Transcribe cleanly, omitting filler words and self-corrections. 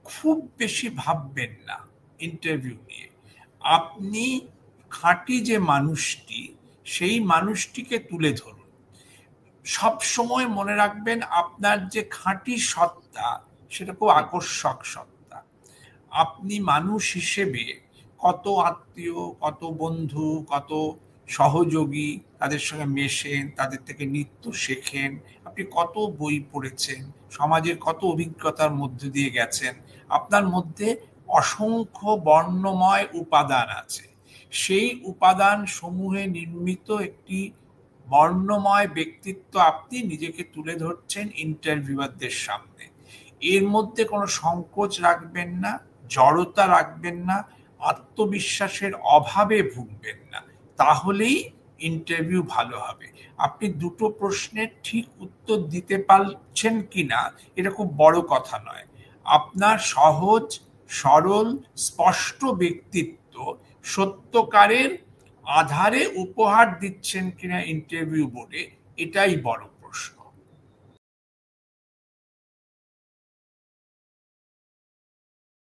খুব বেশি ভাববেন না ইন্টারভিউ নিয়ে। আপনি খাঁটি যে মানুষটি, সেই মানুষটিকে তুলে ধরুন। সব সময় মনে রাখবেন আপনার যে খাঁটি সত্তা, সেটা খুব আকর্ষক সত্তা। আপনি মানুষ হিসেবে কত আত্মীয়, কত বন্ধু, কত সহযোগী, তাদের সঙ্গে মেশেন, তাদের থেকে নিত্য শেখেন, আপনি কত বই পড়েছেন, সমাজের কত অভিজ্ঞতার মধ্যে দিয়ে গেছেন, আপনার মধ্যে অসংখ্য বর্ণময় উপাদান আছে। সেই উপাদান সমূহে নির্মিত একটি বর্ণময় ব্যক্তিত্ব আপনি নিজেকে তুলে ধরছেন ইন্টারভিউয়ারদের সামনে। এর মধ্যে কোনো সংকোচ রাখবেন না, জড়তা রাখবেন না, আত্মবিশ্বাসের অভাবে ভুগবেন না, তাহলেই ইন্টারভিউ ভালো হবে। আপনি দুটো প্রশ্নের ঠিক উত্তর দিতে পারছেন কিনা এটা খুব বড় কথা নয়। আপনার সহজ সরল স্পষ্ট ব্যক্তিত্ব সত্যকারের আধারে উপহার দিচ্ছেন কিনা ইন্টারভিউ বোর্ডে, এটাই বড়